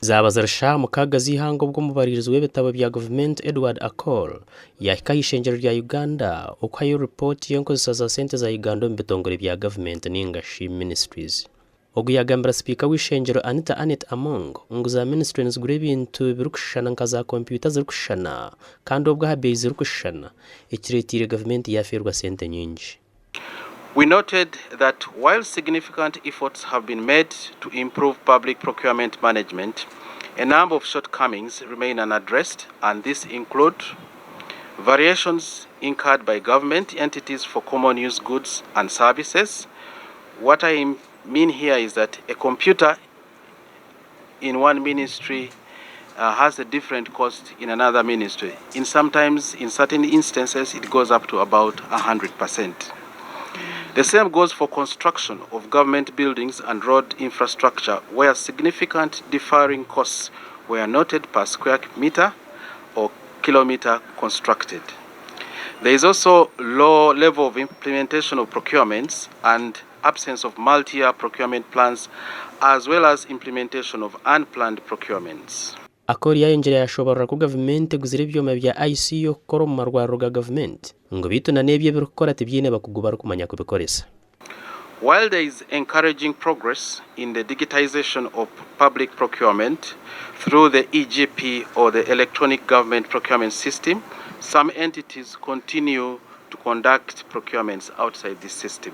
Zabaza Chamuka Ageihangwe ubwo mubaririzi w'ebitabo bya Gavumenti Edward Akol yahikaho ishengero rya Uganda uko ayo report y'enkozesa za sente za Uganda mu bitongore bya Gavumenti n'ingashi ministries. Ubwo yagambira speaker w'ishengero Anet Among ngo za ministries gure bintu birukushana nkaza computer zirukushana kandi ubwo habe zirukushana ikiretire Gavumenti yafirwa sente nyinshi. We noted that while significant efforts have been made to improve public procurement management, a number of shortcomings remain unaddressed, and these include variations incurred by government entities for common use goods and services. What I mean here is that a computer in one ministry has a different cost in another ministry. In certain instances, it goes up to about 100%. The same goes for construction of government buildings and road infrastructure, where significant differing costs were noted per square meter or kilometer constructed. There is also low level of implementation of procurements and absence of multi-year procurement plans, as well as implementation of unplanned procurements. Akori yayongera yashobora ku Gavumenti guzira ebyoma bya ICU koro mu marwaro ga Gavumenti ngo bituna nebye birukora tibyine bakugubara kumanya kubikoresa. While there is encouraging progress in the digitization of public procurement through the EGP or the electronic government procurement system, some entities continue to conduct procurements outside this system.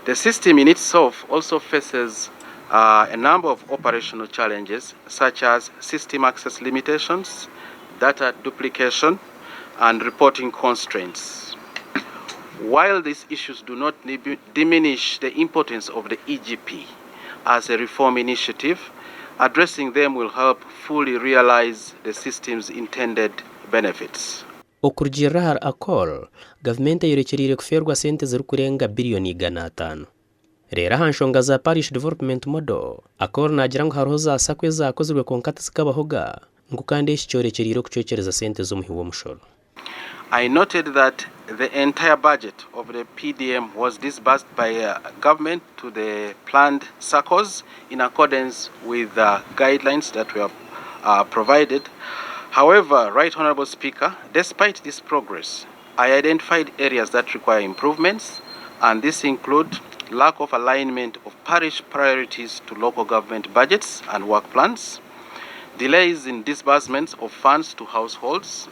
The system in itself also faces a number of operational challenges, such as system access limitations, data duplication, and reporting constraints. While these issues do not diminish the importance of the EGP as a reform initiative, addressing them will help fully realize the system's intended benefits. Okurjira har Akol, Gavumenti yerekerire kufeerwa sente zirukurenga biriyooni 500. Rera hanshonga za parish development model Akol nagira ngo haroho za sakwe zakozwe konkata zikabahoga ngo kandi ishicyorekeriro kucyokereza sente zo muhiwo mushoro. I noted that the entire budget of the PDM was disbursed by government to the planned circles in accordance with the guidelines that were provided. However, Right Honorable Speaker, despite this progress, I identified areas that require improvements, and this include lack of alignment of parish priorities to local government budgets and work plans, delays in disbursements of funds to households,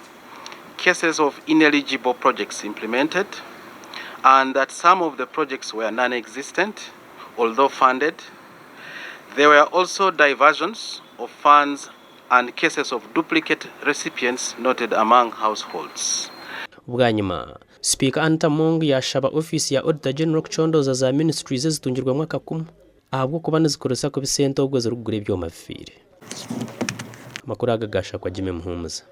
cases of ineligible projects implemented, and that some of the projects were non-existent, although funded. There were also diversions of funds and cases of duplicate recipients noted among households. Bwanyuma, Speaker Antamong yaashaba office ya Auditor General kuchondoza za ministries zitungirwa mwaka 10 ahabwo kuba nizikoresa ko bisente ubwo zirugura ebyoma bifire. Makuru agagasha kwa Jimmy Muhumuza.